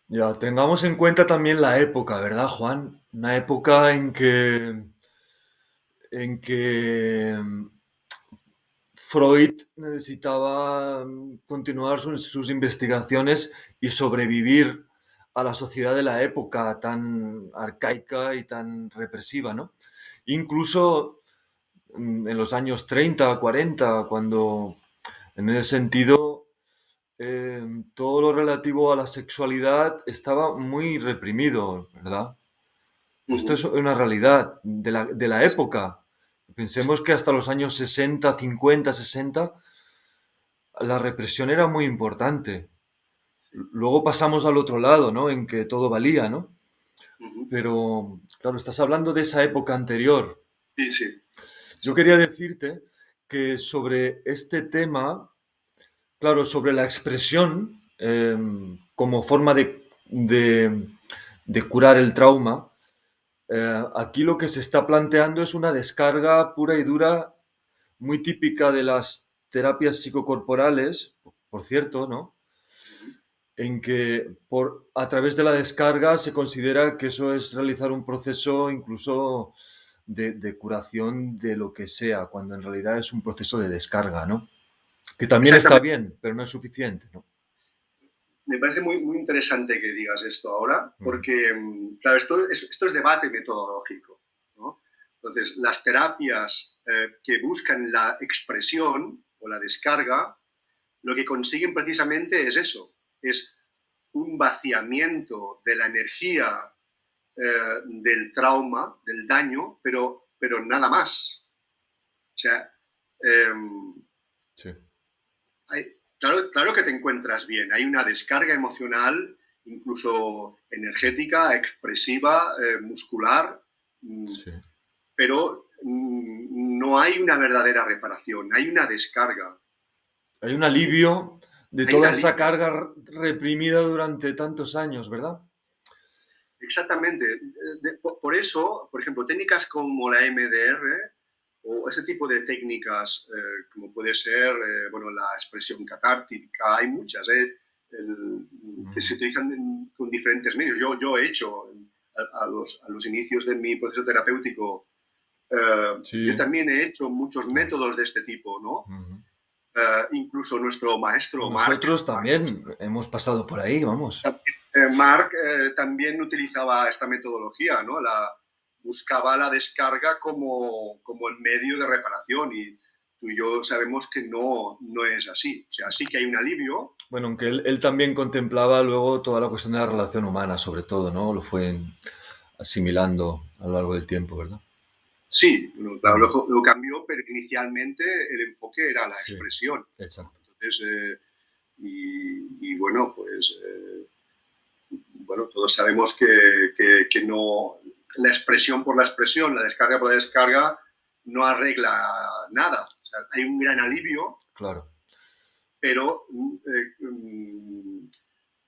Ya, tengamos en cuenta también la época, ¿verdad, Juan? Una época en que Freud necesitaba continuar sus investigaciones y sobrevivir a la sociedad de la época tan arcaica y tan represiva, ¿no? Incluso en los años 30, 40, cuando en ese sentido todo lo relativo a la sexualidad estaba muy reprimido, ¿verdad? Esto es Ujú. una realidad de la época. Pensemos que hasta los años 60, 50, 60, la represión era muy importante. Sí. Luego pasamos al otro lado, ¿no? En que todo valía, ¿no? Ujú. Pero, claro, estás hablando de esa época anterior. Sí, sí, Yo sí. quería decirte que sobre este tema, claro, sobre la expresión como forma de curar el trauma, aquí lo que se está planteando es una descarga pura y dura, muy típica de las terapias psicocorporales, por cierto, ¿no? Ujú. En que a través de la descarga se considera que eso es realizar un proceso incluso de curación de lo que sea, cuando en realidad es un proceso de descarga, ¿no? Que también está Exactamente. bien, pero no es suficiente, ¿no? Me parece muy, muy interesante que digas esto ahora, Mm, porque, claro, esto es debate metodológico, ¿no? Entonces, las terapias que buscan la expresión o la descarga, lo que consiguen precisamente es eso, es un vaciamiento de la energía del trauma, del daño, pero nada más. O sea, eh, sí. claro que te encuentras bien. Hay una descarga emocional, incluso energética, expresiva, muscular, Sí. pero no hay una verdadera reparación, hay una descarga, Hay un alivio de hay un toda esa alivio. carga reprimida durante tantos años, ¿verdad? Exactamente. Por eso, por ejemplo, técnicas como la MDR o ese tipo de técnicas, como puede ser bueno, la expresión catártica, hay muchas que se Mm. utilizan con diferentes medios. Yo he hecho a los inicios de mi proceso terapéutico, yo Sí, también he hecho muchos claro. métodos de este tipo, ¿no? Ujú. Incluso nuestro maestro Marc, Nosotros Marc también hemos pasado por ahí, vamos. Mark también utilizaba esta metodología, ¿no? Buscaba la descarga como el medio de reparación y tú y yo sabemos que no es así. O sea, sí que hay un alivio. Bueno, aunque él también contemplaba luego toda la cuestión de la relación humana, sobre todo, ¿no? Lo fue asimilando a lo largo del tiempo, ¿verdad? Sí, bueno, claro, Mm. lo cambió, pero inicialmente el enfoque era la Sí, expresión, ¿no? exacto. Entonces, bueno, pues, bueno, todos sabemos que no, la expresión por la expresión, la descarga por la descarga, no arregla nada. O sea, hay un gran alivio, Claro. pero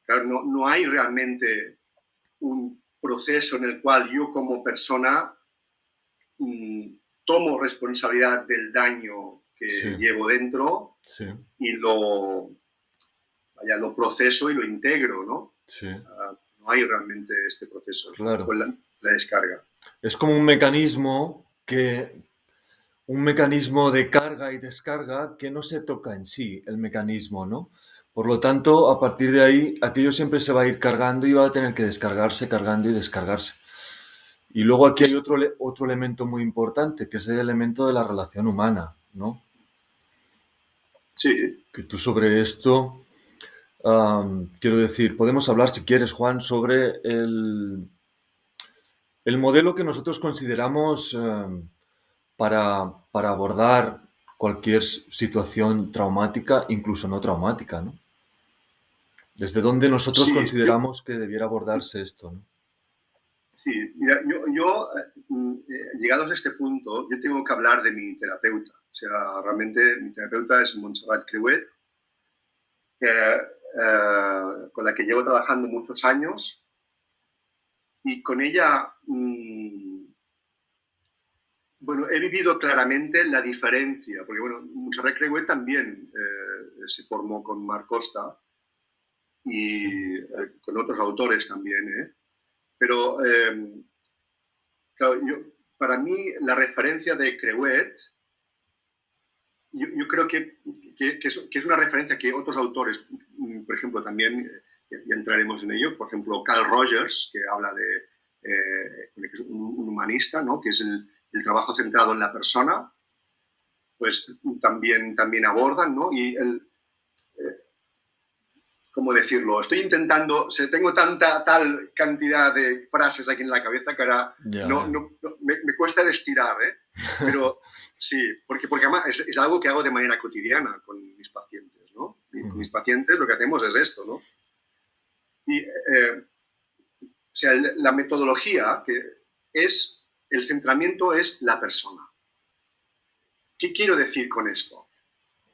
claro, no hay realmente un proceso en el cual yo como persona mmm, tomo responsabilidad del daño que Sí, llevo dentro sí, y lo proceso y lo integro, ¿no? sí, No hay realmente este proceso claro. con la descarga. Es como un mecanismo de carga y descarga que no se toca en sí, el mecanismo, ¿no? Por lo tanto, a partir de ahí, aquello siempre se va a ir cargando y va a tener que descargarse, cargando y descargarse. Y luego aquí Sí, hay otro elemento muy importante, que es el elemento de la relación humana, ¿no? sí, Que tú sobre esto, quiero decir, podemos hablar, si quieres, Juan, sobre el modelo que nosotros consideramos para abordar cualquier situación traumática, incluso no traumática, ¿no? ¿Desde dónde nosotros sí, yo, consideramos que debiera abordarse esto, ¿no? sí, mira, llegados a este punto, yo tengo que hablar de mi terapeuta. O sea, realmente mi terapeuta es Montserrat Creuet, con la que llevo trabajando muchos años y con ella, bueno, he vivido claramente la diferencia, porque bueno, Montserrat Creuet también se formó con Marc Costa y con otros autores también, ¿eh? Pero, claro, para mí la referencia de Creuet, yo creo que es una referencia que otros autores, por ejemplo, también, ya entraremos en ello, por ejemplo, Carl Rogers, que habla de, que es un humanista, ¿no? Que es el trabajo centrado en la persona, pues también abordan, ¿no? Y ¿cómo decirlo? Estoy intentando, tengo tal cantidad de frases aquí en la cabeza que ahora Ya. me cuesta estirar, ¿eh? Pero sí, porque además es algo que hago de manera cotidiana con mis pacientes, ¿no? Y con mis pacientes lo que hacemos es esto, ¿no? Y, o sea, la metodología el centramiento es la persona. ¿Qué quiero decir con esto?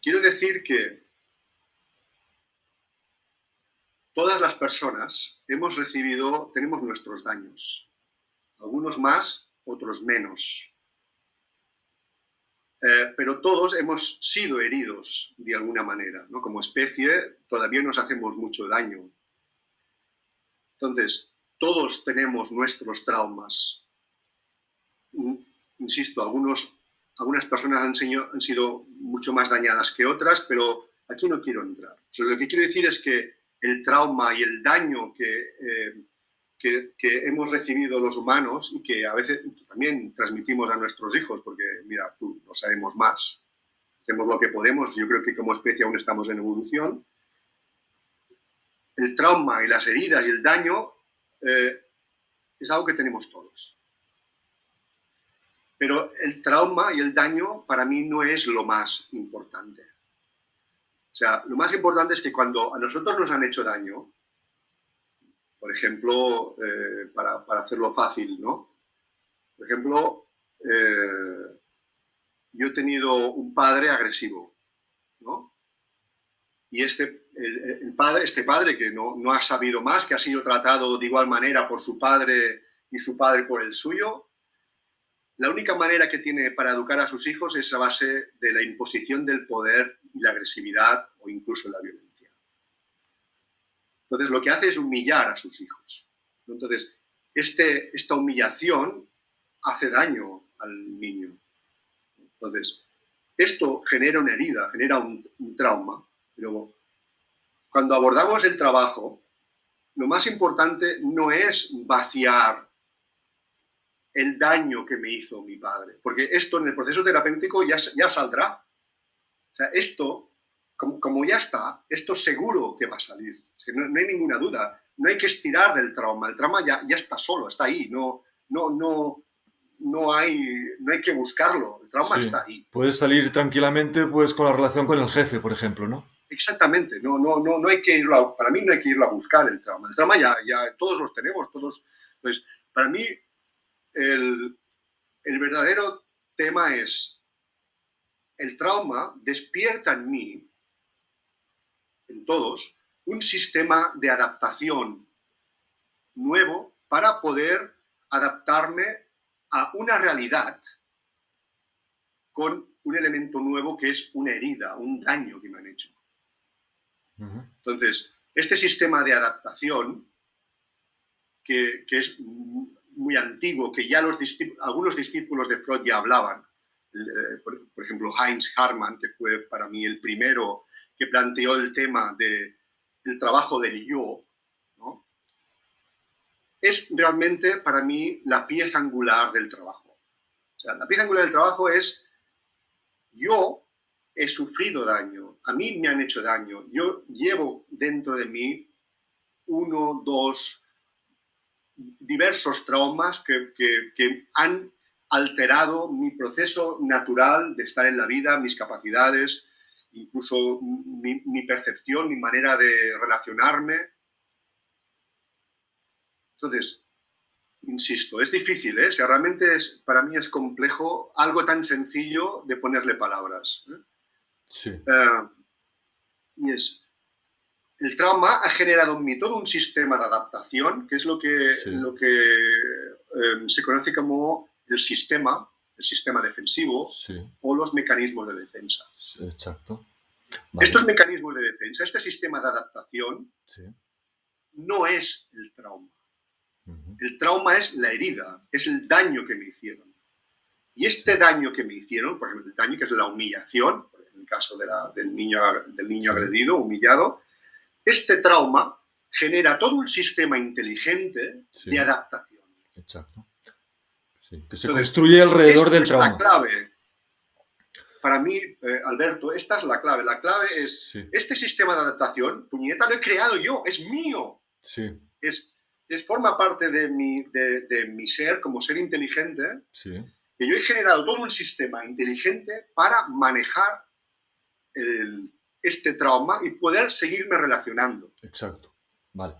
Quiero decir que todas las personas tenemos nuestros daños, algunos más, otros menos. Pero todos hemos sido heridos de alguna manera, ¿no? Como especie todavía nos hacemos mucho daño. Entonces, todos tenemos nuestros traumas. Insisto, algunas personas han sido mucho más dañadas que otras, pero aquí no quiero entrar. O sea, lo que quiero decir es que el trauma y el daño que hemos recibido los humanos y que a veces también transmitimos a nuestros hijos, porque mira, tú no sabemos más, hacemos lo que podemos, yo creo que como especie aún estamos en evolución. El trauma y las heridas y el daño es algo que tenemos todos. Pero el trauma y el daño para mí no es lo más importante. O sea, lo más importante es que cuando a nosotros nos han hecho daño, por ejemplo, para hacerlo fácil, ¿no? Por ejemplo, yo he tenido un padre agresivo, ¿no? Y este padre que no ha sabido más, que ha sido tratado de igual manera por su padre y su padre por el suyo, la única manera que tiene para educar a sus hijos es a base de la imposición del poder y la agresividad o incluso la violencia. Entonces, lo que hace es humillar a sus hijos. Entonces, esta humillación hace daño al niño. Entonces, esto genera una herida, genera un trauma, pero cuando abordamos el trabajo, lo más importante no es vaciar el daño que me hizo mi padre, porque esto en el proceso terapéutico ya saldrá. O sea, esto, como ya está, esto seguro que va a salir. Es que no hay ninguna duda. No hay que estirar del trauma. El trauma ya está solo, está ahí. No hay que buscarlo. El trauma Sí. está ahí. Puedes salir tranquilamente pues con la relación con el jefe, por ejemplo, ¿no? Exactamente. No hay que para mí no hay que irlo a buscar el trauma. El trauma ya todos los tenemos, todos. Pues para mí el verdadero tema es el trauma despierta en mí, en todos, un sistema de adaptación nuevo para poder adaptarme a una realidad con un elemento nuevo que es una herida, un daño que me han hecho. Entonces, este sistema de adaptación, que es muy antiguo, que ya algunos discípulos de Freud ya hablaban, por ejemplo, Heinz Hartmann, que fue para mí el primero que planteó el tema del trabajo del yo, ¿no? Es realmente para mí la pieza angular del trabajo. O sea, la pieza angular del trabajo es yo he sufrido daño, a mí me han hecho daño, yo llevo dentro de mí uno, dos, diversos traumas que han alterado mi proceso natural de estar en la vida, mis capacidades, incluso mi percepción, mi manera de relacionarme. Entonces, insisto, es difícil, ¿eh? O sea, realmente para mí es complejo algo tan sencillo de ponerle palabras. Sí. Y el trauma ha generado en mí todo un sistema de adaptación, que es lo que se conoce como el sistema defensivo o los mecanismos de defensa. Exacto. Vale. Estos mecanismos de defensa, este sistema de adaptación, Sí. no es el trauma. Ujú. El trauma es la herida, es el daño que me hicieron. Y Sí. este daño que me hicieron, por ejemplo, el daño que es la humillación, en el caso del niño Sí. agredido, humillado, este trauma genera todo un sistema inteligente Sí. de adaptación. Exacto. Sí. Que se Entonces, construye alrededor esta del es la trauma. clave. Para mí, Alberto, esta es la clave. La clave es, Sí. este sistema de adaptación, puñeta, lo he creado yo, es mío. Sí. Forma parte de mi ser como ser inteligente, Sí. que yo he generado todo un sistema inteligente para manejar este trauma y poder seguirme relacionando. Exacto. Vale.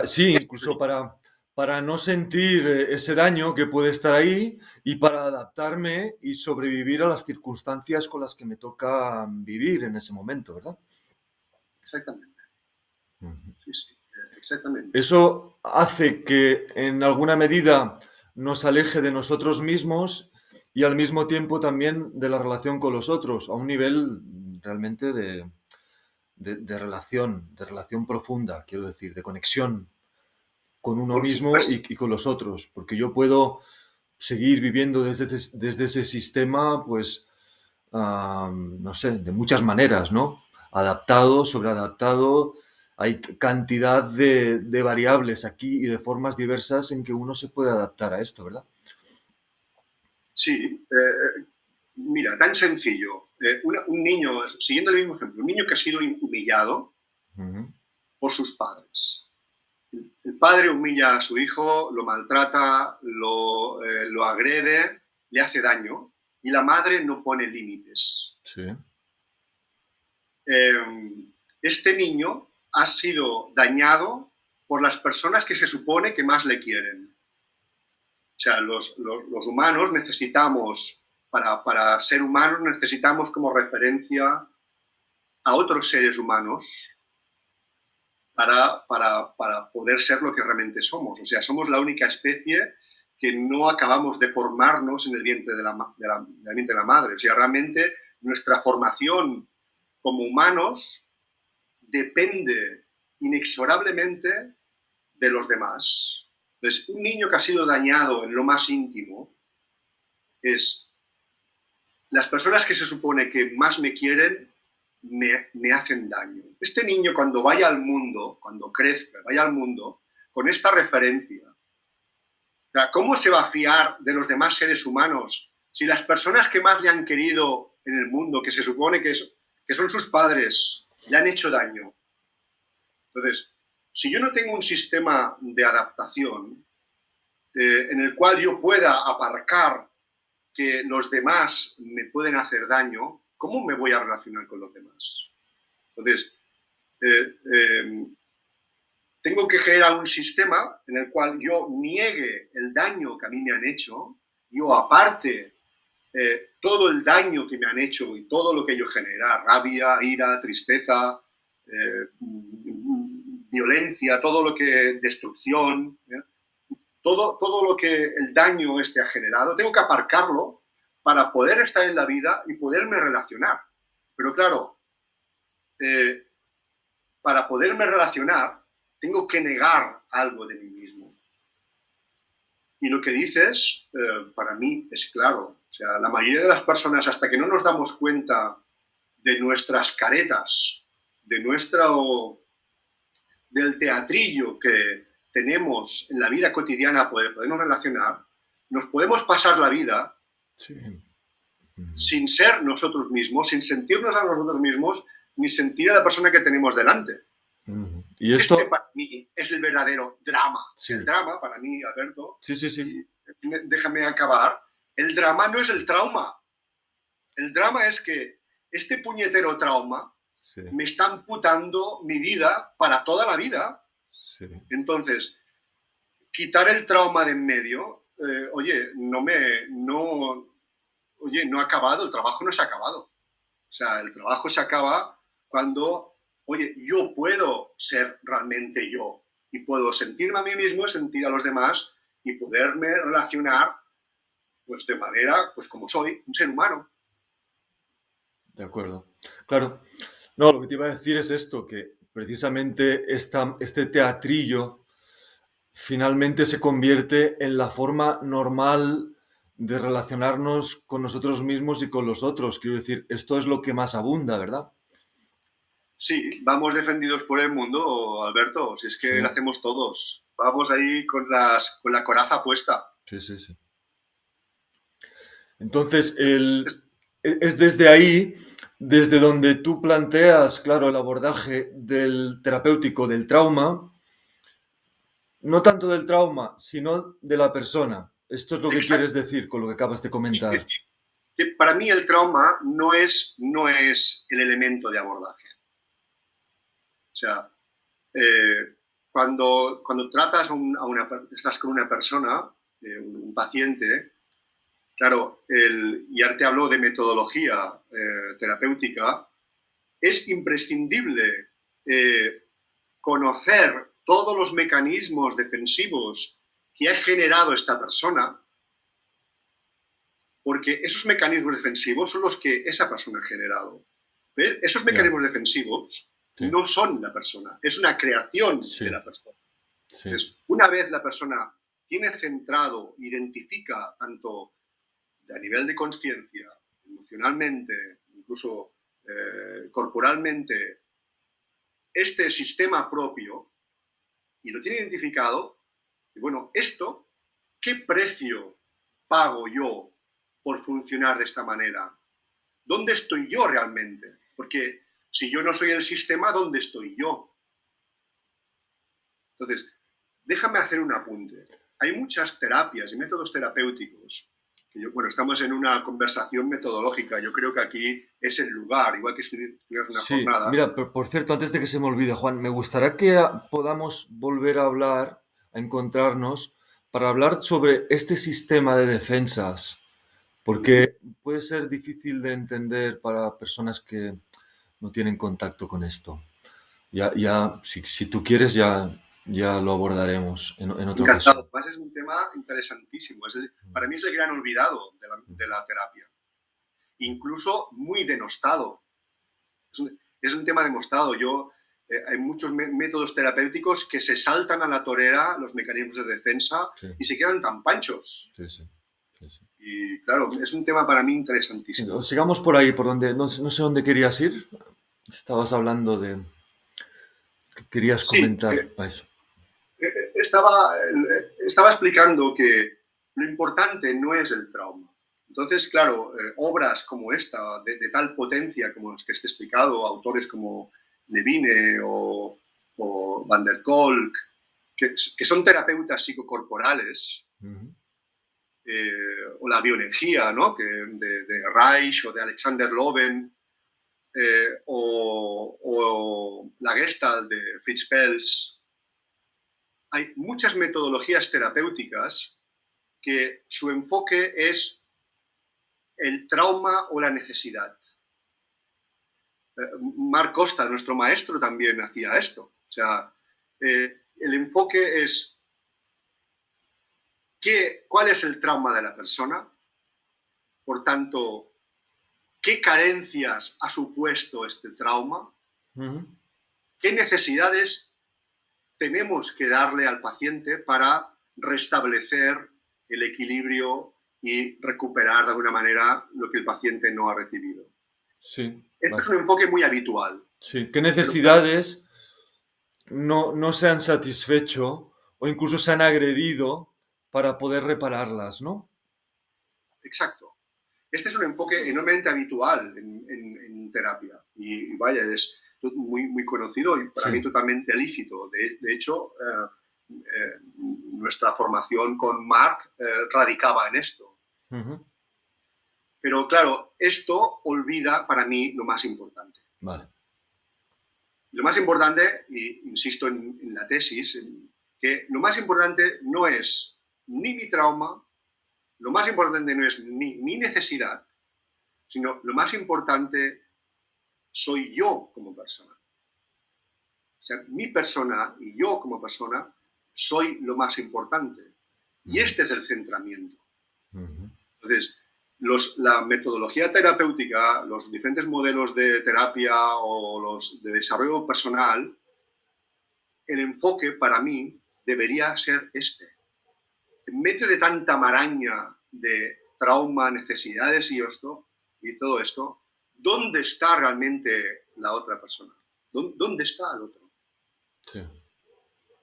Sí, Este es incluso para no sentir ese daño que puede estar ahí y para adaptarme y sobrevivir a las circunstancias con las que me toca vivir en ese momento, ¿verdad? Exactamente. Ujú. Sí, sí, exactamente. Eso hace que en alguna medida nos aleje de nosotros mismos y al mismo tiempo también de la relación con los otros, a un nivel realmente de relación profunda, quiero decir, de conexión con uno Por mismo supuesto. y con los otros, porque yo puedo seguir viviendo desde ese sistema, pues, no sé, de muchas maneras, ¿no? Adaptado, sobreadaptado, hay cantidad de variables aquí y de formas diversas en que uno se puede adaptar a esto, ¿verdad? Sí. Mira, tan sencillo. Un niño, siguiendo el mismo ejemplo, un niño que ha sido humillado Ujú. por sus padres. El padre humilla a su hijo, lo maltrata, lo agrede, le hace daño y la madre no pone límites. Sí, Este niño ha sido dañado por las personas que se supone que más le quieren. O sea, los humanos necesitamos, para ser humanos, necesitamos como referencia a otros seres humanos para poder ser lo que realmente somos. O sea, somos la única especie que no acabamos de formarnos en el vientre de la madre. O sea, realmente nuestra formación como humanos depende inexorablemente de los demás. Entonces, un niño que ha sido dañado en lo más íntimo es las personas que se supone que más me quieren me hacen daño. Este niño cuando vaya al mundo, cuando crezca, vaya al mundo, con esta referencia, o sea, ¿cómo se va a fiar de los demás seres humanos si las personas que más le han querido en el mundo, que se supone que son sus padres, le han hecho daño? Entonces, si yo no tengo un sistema de adaptación en el cual yo pueda aparcar que los demás me pueden hacer daño, ¿cómo me voy a relacionar con los demás? Entonces, eh, eh, tengo que generar un sistema en el cual yo niegue el daño que a mí me han hecho, yo aparte todo el daño que me han hecho y todo lo que ello genera, rabia, ira, tristeza, violencia, todo lo que destrucción, todo lo que el daño este ha generado, tengo que aparcarlo para poder estar en la vida y poderme relacionar. Pero claro, eh, para poderme relacionar, tengo que negar algo de mí mismo. Y lo que dices, para mí, es claro. O sea, la mayoría de las personas, hasta que no nos damos cuenta de nuestras caretas, de del teatrillo que tenemos en la vida cotidiana para podernos relacionar, nos podemos pasar la vida sí. Ujú. sin ser nosotros mismos, sin sentirnos a nosotros mismos, ni sentir a la persona que tenemos delante. Ujú. Y Este esto, para mí es el verdadero drama. El sí, drama, para mí, Alberto, sí, sí, sí, y déjame acabar, el drama no es el trauma. El drama es que este puñetero trauma sí, me está amputando mi vida para toda la vida. sí. Entonces, quitar el trauma de en medio, no ha acabado, el trabajo no se ha acabado. O sea, el trabajo se acaba cuando, oye, yo puedo ser realmente yo y puedo sentirme a mí mismo, sentir a los demás y poderme relacionar pues de manera, pues como soy, un ser humano. De acuerdo. Claro. No, lo que te iba a decir es esto, que precisamente este teatrillo finalmente se convierte en la forma normal de relacionarnos con nosotros mismos y con los otros. Quiero decir, esto es lo que más abunda, ¿verdad? Sí, vamos defendidos por el mundo, Alberto, si es Sí, que lo hacemos todos. Vamos ahí con la coraza puesta. sí, sí, sí. Entonces, es desde ahí, desde donde tú planteas, claro, el abordaje del terapéutico del trauma, no tanto del trauma, sino de la persona. Esto es lo que quieres Exacto. decir con lo que acabas de Es comentar. decir, que para mí el trauma no es el elemento de abordaje. O sea, eh, cuando tratas estás con una persona, un paciente, claro, y ahora te hablo de metodología terapéutica, es imprescindible eh, conocer todos los mecanismos defensivos que ha generado esta persona, porque esos mecanismos defensivos son los que esa persona ha generado. ¿Ves? Esos Ya, mecanismos defensivos sí, no son la persona, es una creación de sí, la persona. sí. Entonces, una vez la persona tiene centrado, identifica tanto a nivel de conciencia, emocionalmente, incluso corporalmente, este sistema propio y lo tiene identificado, y bueno, esto, ¿qué precio pago yo por funcionar de esta manera? ¿Dónde estoy yo realmente? Porque si yo no soy el sistema, ¿dónde estoy yo? Entonces, déjame hacer un apunte. Hay muchas terapias y métodos terapéuticos. Bueno, estamos en una conversación metodológica. Yo creo que aquí es el lugar, igual que estuvieras una Sí, jornada. mira, por cierto, antes de que se me olvide, Juan, me gustaría que podamos volver a hablar, a encontrarnos, para hablar sobre este sistema de defensas, Uh -huh. porque puede ser difícil de entender para personas que no tienen contacto con esto. Si tú quieres, ya lo abordaremos en otra Encantado. ocasión. Además, es un tema interesantísimo. Para mí es el gran olvidado de la terapia. Incluso muy denostado. Es un tema denostado. Hay muchos métodos terapéuticos que se saltan a la torera los mecanismos de defensa Sí, y se quedan tan panchos. sí, sí, sí, sí. Y claro, es un tema para mí Venga, interesantísimo. sigamos por ahí, por donde, no sé dónde querías ir. Estabas hablando de, querías Sí, comentar a eso. estaba explicando que lo importante no es el trauma. Entonces, claro, obras como esta, de tal potencia como las que esté explicado, autores como Levine o Van der Kolk, que son terapeutas psicocorporales, Uh -huh. o la bioenergía, ¿no? De Reich o de Alexander Loven, o la Gestalt de Fritz Perls. Hay muchas metodologías terapéuticas que su enfoque es el trauma o la necesidad. Marc Costa, nuestro maestro, también hacía esto. O sea, el enfoque es cuál es el trauma de la persona, por tanto, qué carencias ha supuesto este trauma, Uh -huh. qué necesidades tenemos que darle al paciente para restablecer el equilibrio y recuperar de alguna manera lo que el paciente no ha recibido. Sí, Este es vale. un enfoque muy habitual, Sí, ¿qué pero claro, necesidades no se han satisfecho o incluso se han agredido para poder repararlas, ¿no? exacto. Este es un enfoque enormemente habitual en terapia y vaya, es muy conocido y para mí Sí. totalmente lícito. De hecho, nuestra formación con Marc radicaba en esto. Uh -huh. Pero claro, esto olvida para mí lo más importante. Vale. Lo más importante, y insisto en la tesis, que lo más importante no es ni mi trauma, lo más importante no es ni mi necesidad, sino lo más importante soy yo como persona. O sea, mi persona y yo como persona soy lo más importante. Uh Y -huh. este es el centramiento. Uh -huh. Entonces, la metodología terapéutica, los diferentes modelos de terapia o los de desarrollo personal, el enfoque para mí debería ser este. En medio de tanta maraña de trauma, necesidades y todo esto, ¿dónde está realmente la otra persona? ¿Dónde está el otro? Sí.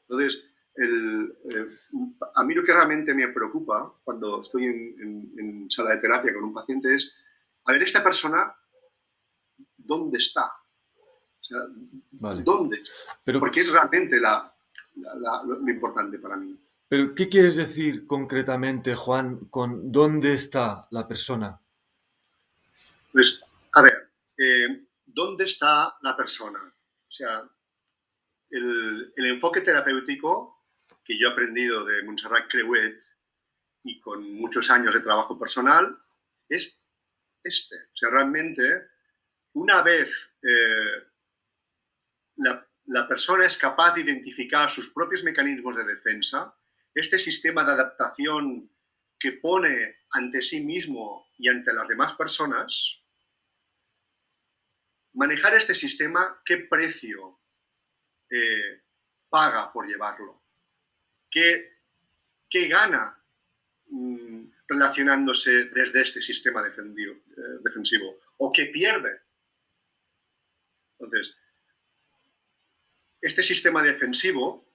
Entonces, a mí lo que realmente me preocupa cuando estoy en sala de terapia con un paciente es, a ver, esta persona, ¿dónde está? O sea, Vale. ¿dónde está? Pero, Porque es realmente lo importante para mí. pero, ¿qué quieres decir concretamente, Juan, con dónde está la persona? Pues, a ver, ¿dónde está la persona? O sea, el enfoque terapéutico que yo he aprendido de Montserrat Creuet y con muchos años de trabajo personal es este. O sea, realmente, una vez la persona es capaz de identificar sus propios mecanismos de defensa, este sistema de adaptación que pone ante sí mismo y ante las demás personas, manejar este sistema, ¿qué precio paga por llevarlo? ¿Qué gana relacionándose desde este sistema defensivo? ¿O qué pierde? Entonces, este sistema defensivo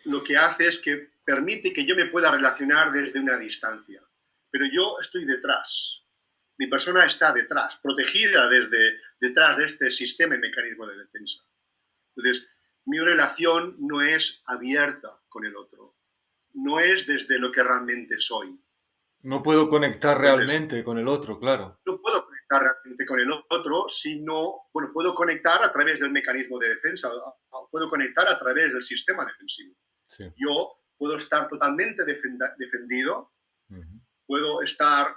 lo que hace es que permite que yo me pueda relacionar desde una distancia. Pero yo estoy detrás. Mi persona está detrás, protegida desde detrás de este sistema y mecanismo de defensa. Entonces, mi relación no es abierta con el otro. No es desde lo que realmente soy. No puedo conectar Entonces, realmente con el otro, claro. no puedo conectar realmente con el otro, sino, bueno, puedo conectar a través del mecanismo de defensa, puedo conectar a través del sistema defensivo. Sí. Yo puedo estar totalmente defendido, Uh-huh. puedo estar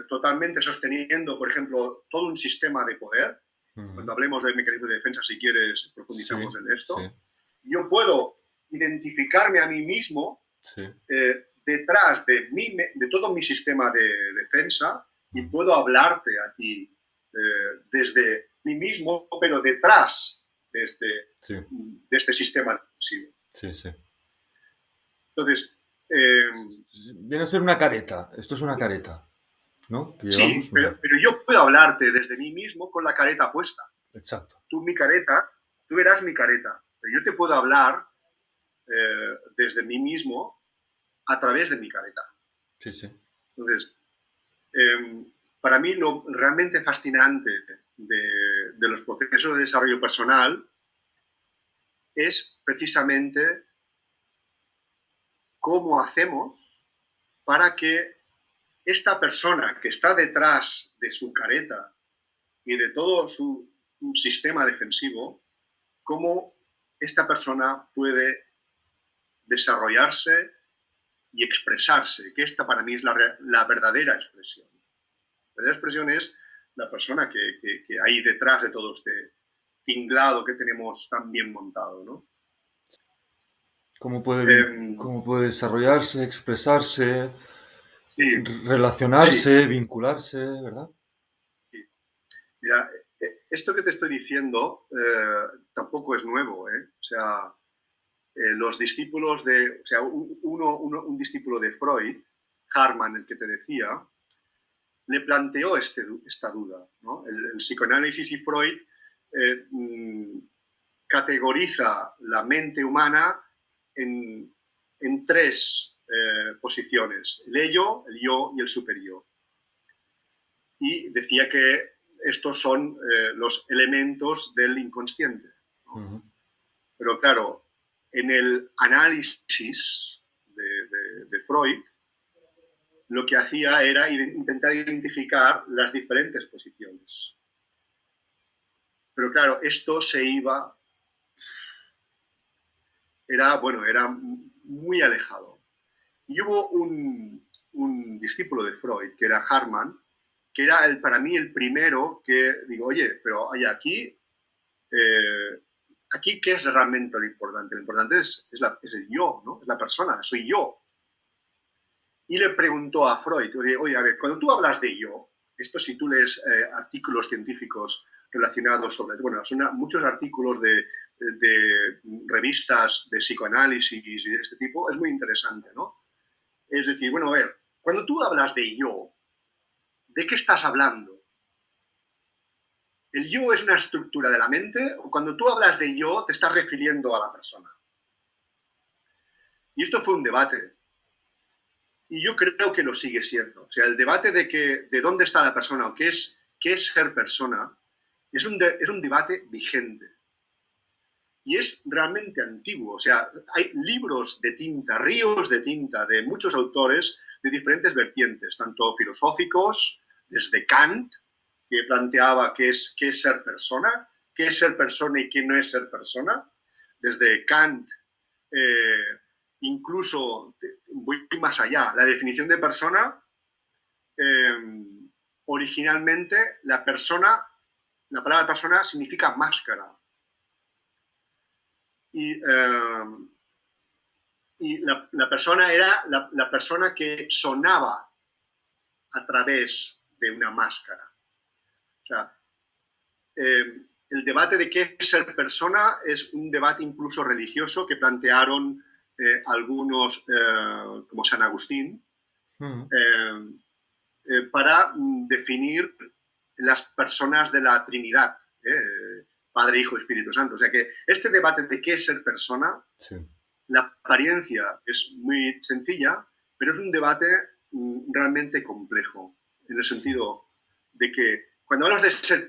totalmente sosteniendo, por ejemplo, todo un sistema de poder. Uh-huh. Cuando hablemos del mecanismo de defensa, si quieres, profundizamos Sí, en esto. sí. Yo puedo identificarme a mí mismo Sí. detrás de todo mi sistema de defensa y puedo hablarte a ti desde mí mismo, pero detrás de Sí. este sistema defensivo. Sí, sí. Entonces, Viene a ser una careta. Esto es una careta, ¿no? Que sí, llevamos una. pero yo puedo hablarte desde mí mismo con la careta puesta. Exacto. Tú verás mi careta, pero yo te puedo hablar desde mí mismo a través de mi careta. Sí, sí. Entonces, para mí lo realmente fascinante de los procesos de desarrollo personal es precisamente cómo hacemos para que esta persona que está detrás de su careta y de todo su sistema defensivo, cómo esta persona puede desarrollarse y expresarse, que esta para mí es la verdadera expresión. La verdadera expresión es la persona que hay detrás de todo este tinglado que tenemos tan bien montado, ¿no? Cómo puede desarrollarse, expresarse, Sí, sí, relacionarse, vincularse, ¿verdad? sí. Mira, esto que te estoy diciendo tampoco es nuevo, ¿eh? O sea, los discípulos o sea, un discípulo de Freud, Hartmann, el que te decía, le planteó esta duda, ¿no? El psicoanálisis y Freud categoriza la mente humana en tres posiciones, el yo y el superior. Y decía que estos son los elementos del inconsciente, ¿no? Uh-huh. Pero claro, en el análisis de Freud, lo que hacía era intentar identificar las diferentes posiciones. Pero claro, esto se iba, era muy alejado. Y hubo un discípulo de Freud, que era Hartmann, que era para mí el primero que digo, oye, pero oye, aquí ¿qué es realmente lo importante? Lo importante es el yo, ¿no? Es la persona, soy yo. y le preguntó a Freud, oye, a ver, cuando tú hablas de yo, esto si tú lees artículos científicos relacionados sobre, bueno, son muchos artículos de revistas de psicoanálisis y de este tipo, es muy interesante, ¿no? Es decir, bueno, a ver, cuando tú hablas de yo, ¿de qué estás hablando? ¿El yo es una estructura de la mente o cuando tú hablas de yo te estás refiriendo a la persona? Y esto fue un debate. Y yo creo que lo sigue siendo. O sea, el debate de dónde está la persona o qué es ser persona es un debate vigente. Y es realmente antiguo. O sea, hay libros de tinta, ríos de tinta de muchos autores de diferentes vertientes, tanto filosóficos, desde Kant, que planteaba qué es ser persona y qué no es ser persona. Desde Kant, incluso voy más allá. La definición de persona, originalmente la palabra persona significa máscara. Y la persona era la persona que sonaba a través de una máscara. O sea, el debate de qué es ser persona es un debate incluso religioso que plantearon algunos, como San Agustín, para definir las personas de la Trinidad, Padre, Hijo, Espíritu Santo. O sea que este debate de qué es ser persona, sí, la apariencia es muy sencilla, pero es un debate realmente complejo, en el sentido de que cuando hablas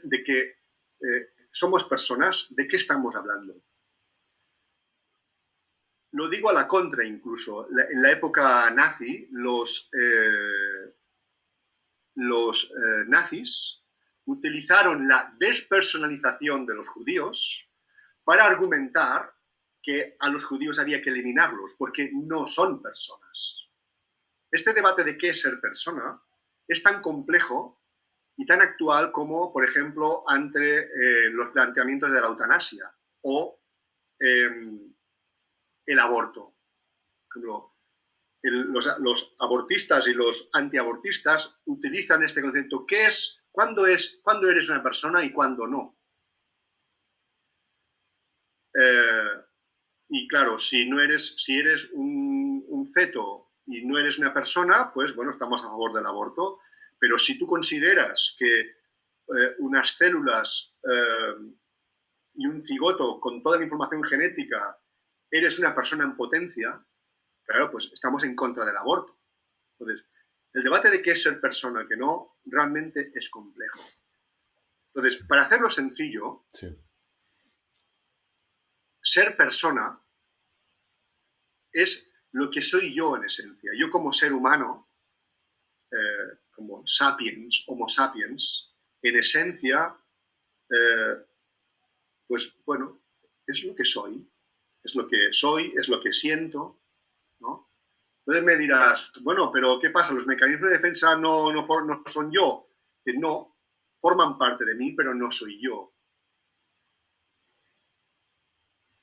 de que somos personas, ¿de qué estamos hablando? Lo digo a la contra incluso. En la época nazi, los nazis utilizaron la despersonalización de los judíos para argumentar que a los judíos había que eliminarlos porque no son personas. Este debate de qué es ser persona es tan complejo y tan actual como, por ejemplo, ante los planteamientos de la eutanasia o el aborto. Por ejemplo, los abortistas y los antiabortistas utilizan este concepto. ¿Qué es? ¿Cuándo eres una persona y cuándo no? Y claro, si eres un feto y no eres una persona, pues bueno, estamos a favor del aborto. Pero si tú consideras que unas células y un cigoto con toda la información genética eres una persona en potencia, claro, pues estamos en contra del aborto. Entonces, el debate de qué es ser persona, que no, realmente es complejo. Entonces, para hacerlo sencillo, sí, ser persona es lo que soy yo en esencia. Yo como ser humano, como sapiens, homo sapiens, en esencia, pues bueno, es lo que soy. Es lo que soy, es lo que siento, ¿no? Entonces me dirás, bueno, pero ¿qué pasa? ¿Los mecanismos de defensa no son yo? Que no, forman parte de mí, pero no soy yo.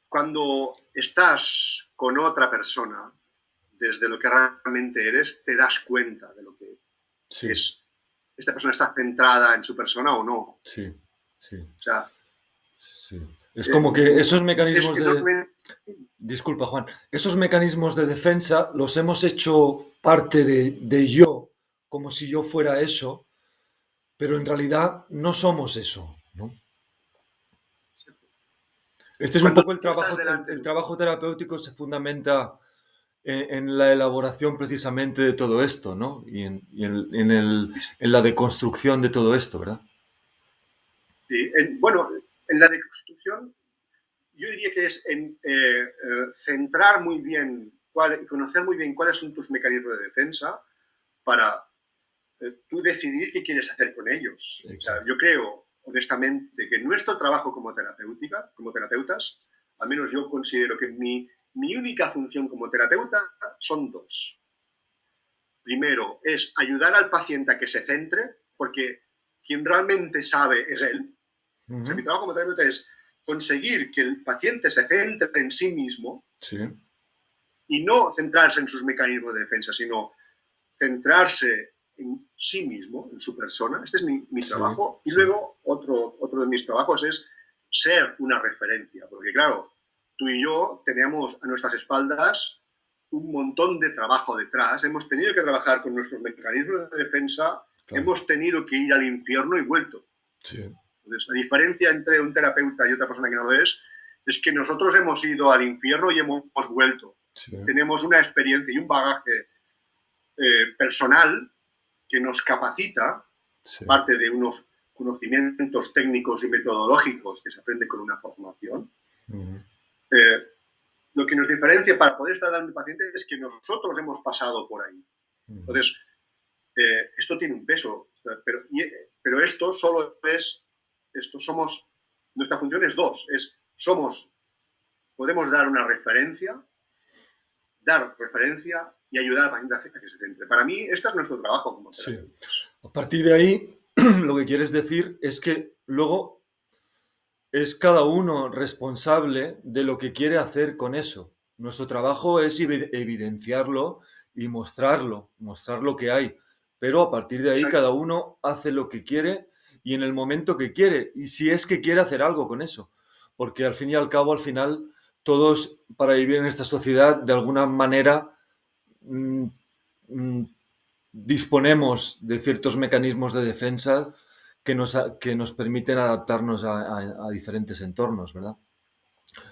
Cuando estás con otra persona, desde lo que realmente eres, te das cuenta de lo que sí es. ¿Esta persona está centrada en su persona o no? Sí, sí. O sea, sí. Es como que esos mecanismos Disculpa, Juan. Esos mecanismos de defensa los hemos hecho parte de yo, como si yo fuera eso, pero en realidad no somos eso, ¿no? Este es un poco el trabajo terapéutico se fundamenta en la elaboración precisamente de todo esto, ¿no? Y en la deconstrucción de todo esto, ¿verdad? Sí, bueno, en la deconstrucción yo diría que es centrar muy bien, conocer muy bien cuáles son tus mecanismos de defensa para tú decidir qué quieres hacer con ellos. O sea, yo creo, honestamente, que nuestro trabajo como terapeutas, al menos yo considero que mi única función como terapeuta son dos. Primero, es ayudar al paciente a que se centre, porque quien realmente sabe es él. O sea, mi trabajo como terapeuta es conseguir que el paciente se centre en sí mismo, sí, y no centrarse en sus mecanismos de defensa, sino centrarse en sí mismo, en su persona. Este es mi trabajo. Y luego otro de mis trabajos es ser una referencia, porque claro, tú y yo tenemos a nuestras espaldas un montón de trabajo detrás. Hemos tenido que trabajar con nuestros mecanismos de defensa, hemos tenido que ir al infierno y vuelto. Entonces, la diferencia entre un terapeuta y otra persona que no lo es que nosotros hemos ido al infierno y hemos vuelto. Tenemos una experiencia y un bagaje personal que nos capacita, parte de unos conocimientos técnicos y metodológicos que se aprende con una formación. Lo que nos diferencia para poder estar dando al paciente es que nosotros hemos pasado por ahí. Entonces, esto tiene un peso, pero esto solo es, nuestra función es dos, podemos dar una referencia, y ayudar al paciente a que se centre. Para mí, este es nuestro trabajo como terapeuta. A partir de ahí, lo que quieres decir es que luego es cada uno responsable de lo que quiere hacer con eso. Nuestro trabajo es evidenciarlo y mostrar lo que hay. Pero a partir de ahí cada uno hace lo que quiere y en el momento que quiere. Y si es que quiere hacer algo con eso. Porque al fin y al cabo, al final, todos para vivir en esta sociedad, de alguna manera, disponemos de ciertos mecanismos de defensa que nos permiten adaptarnos a diferentes entornos, ¿verdad?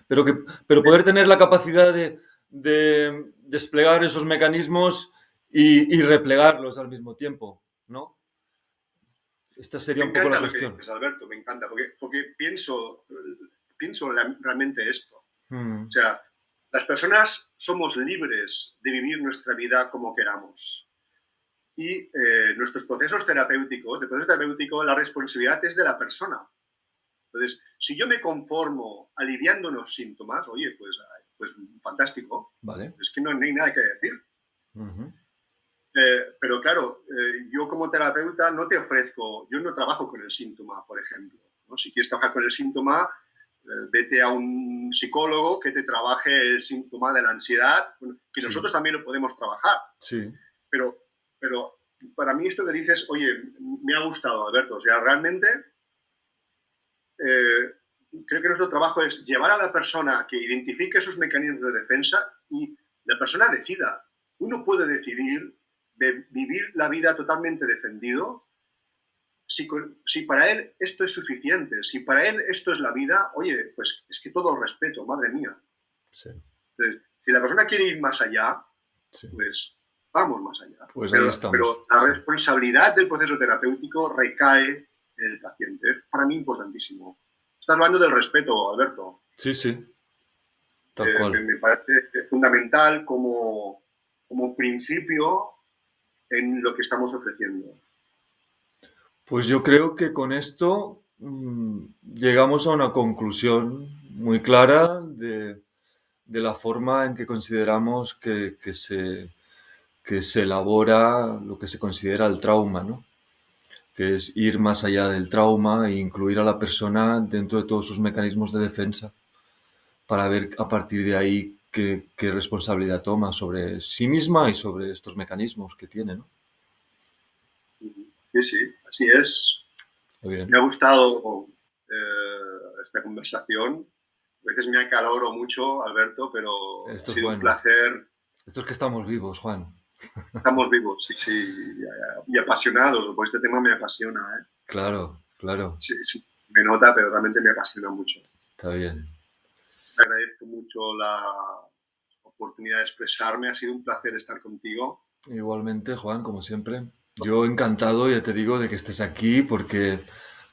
Pero poder tener la capacidad de desplegar esos mecanismos y replegarlos al mismo tiempo, ¿no? Esta sería un poco la cuestión. Me encanta lo que dices, Alberto, me encanta, porque pienso realmente esto. O sea, las personas somos libres de vivir nuestra vida como queramos. Y nuestros procesos terapéuticos, la responsabilidad es de la persona. Entonces, si yo me conformo aliviando los síntomas, oye, pues fantástico. Vale. Es que no hay nada que decir. Pero claro, yo como terapeuta no te ofrezco, yo no trabajo con el síntoma, por ejemplo, ¿no? Si quieres trabajar con el síntoma, vete a un psicólogo que te trabaje el síntoma de la ansiedad, que nosotros también lo podemos trabajar. Sí. Pero para mí esto que dices, oye, me ha gustado, Alberto, o sea, realmente creo que nuestro trabajo es llevar a la persona que identifique sus mecanismos de defensa y la persona decida. Uno puede decidir vivir la vida totalmente defendido si para él esto es suficiente, si para él esto es la vida, oye, pues es que todo el respeto, madre mía. Sí. Entonces, si la persona quiere ir más allá, pues vamos más allá. Pues ahí estamos. Pero la responsabilidad del proceso terapéutico recae en el paciente. Es para mí importantísimo. Estás hablando del respeto, Alberto. Sí, sí. Tal cual. Me parece fundamental como principio en lo que estamos ofreciendo. Pues yo creo que con esto llegamos a una conclusión muy clara de la forma en que consideramos que se elabora lo que se considera el trauma, ¿no? Que es ir más allá del trauma e incluir a la persona dentro de todos sus mecanismos de defensa para ver a partir de ahí qué responsabilidad toma sobre sí misma y sobre estos mecanismos que tiene, ¿no? Sí, así es. Muy bien. Me ha gustado esta conversación. A veces me acaloro mucho, Alberto, pero Esto ha sido bueno. un placer. Esto es que estamos vivos, Juan. Estamos vivos, sí. Y apasionados, porque este tema me apasiona. Claro. Sí, me nota, pero realmente me apasiona mucho. Está bien. Te agradezco mucho la oportunidad de expresarme. Ha sido un placer estar contigo. Igualmente, Juan, como siempre. Yo encantado, ya te digo, de que estés aquí, porque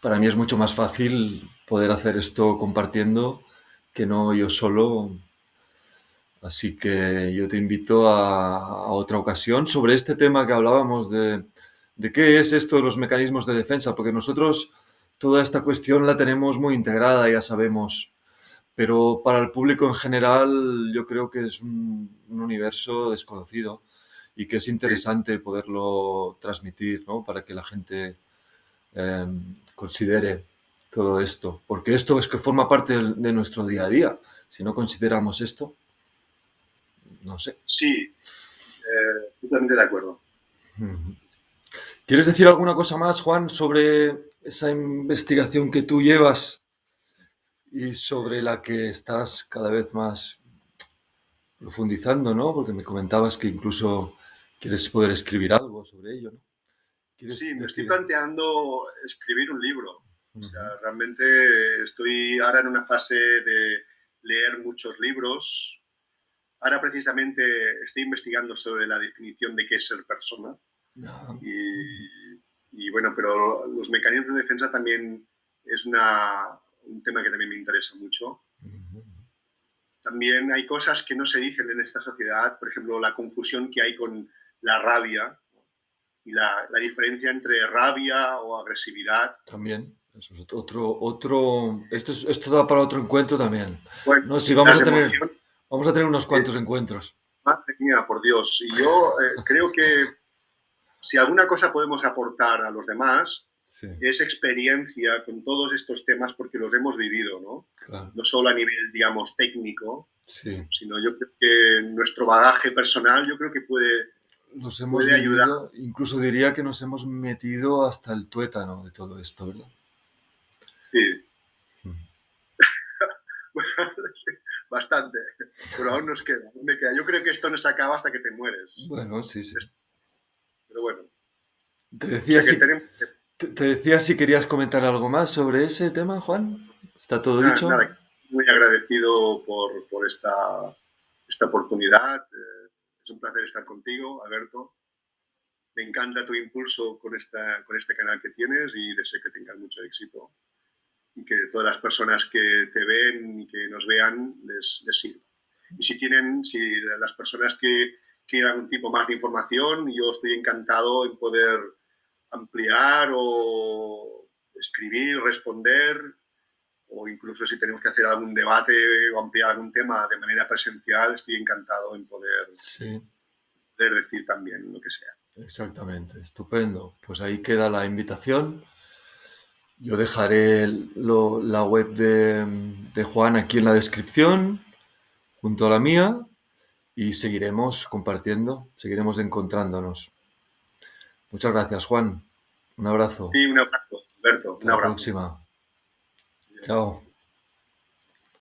para mí es mucho más fácil poder hacer esto compartiendo que no yo solo. Así que yo te invito a otra ocasión sobre este tema que hablábamos de qué es esto de los mecanismos de defensa, porque nosotros toda esta cuestión la tenemos muy integrada, ya sabemos, pero para el público en general yo creo que es un universo desconocido y que es interesante poderlo transmitir, ¿no? Para que la gente considere todo esto, porque esto es que forma parte de nuestro día a día. Si no consideramos esto, no sé. Sí, totalmente de acuerdo. Ujú. ¿Quieres decir alguna cosa más, Juan, sobre esa investigación que tú llevas y sobre la que estás cada vez más profundizando, ¿no? Porque me comentabas que incluso quieres poder escribir algo sobre ello, ¿no? ¿Quieres Sí, me estoy decir? planteando escribir un libro. O sea, Ujú. realmente estoy ahora en una fase de leer muchos libros. Ahora precisamente estoy investigando sobre la definición de qué es ser persona. Ya. Y bueno, pero los mecanismos de defensa también es un tema que también me interesa mucho. Ujú. También hay cosas que no se dicen en esta sociedad, por ejemplo, la confusión que hay con la rabia y la diferencia entre rabia o agresividad. También, eso es esto da para otro encuentro también. Bueno, No, sí, las emociones, vamos a tener unos eh, cuantos encuentros. madre mía, por Dios. Y yo creo que si alguna cosa podemos aportar a los demás Sí, es experiencia con todos estos temas porque los hemos vivido, ¿no? claro. No solo a nivel, digamos, técnico, Sí, sino yo creo que nuestro bagaje personal yo creo que los hemos puede ayudar. vivido, incluso diría que nos hemos metido hasta el tuétano de todo esto, ¿verdad? Sí, Mm. bastante. Pero aún nos queda, aún me queda. Yo creo que esto no se acaba hasta que te mueres. Bueno, sí, sí. Pero bueno, Te o decía sea que si, tenemos que... te decía si querías comentar algo más sobre ese tema, Juan. ¿Está todo Nada, dicho? nada, muy agradecido por esta oportunidad. Es un placer estar contigo, Alberto. Me encanta tu impulso con este canal que tienes y deseo que tengas mucho éxito y que todas las personas que te ven y que nos vean les sirva. Y si las personas que quieren algún tipo más de información, yo estoy encantado en poder ampliar o escribir, responder, o incluso si tenemos que hacer algún debate o ampliar algún tema de manera presencial, estoy encantado en Sí, poder decir también lo que sea. exactamente. Estupendo. Pues ahí queda la invitación. Yo dejaré la web de Juan aquí en la descripción, junto a la mía, y seguiremos compartiendo, seguiremos encontrándonos. Muchas gracias, Juan. Un abrazo. Sí, un abrazo, Alberto, Hasta un la abrazo. próxima. Adiós. Chao.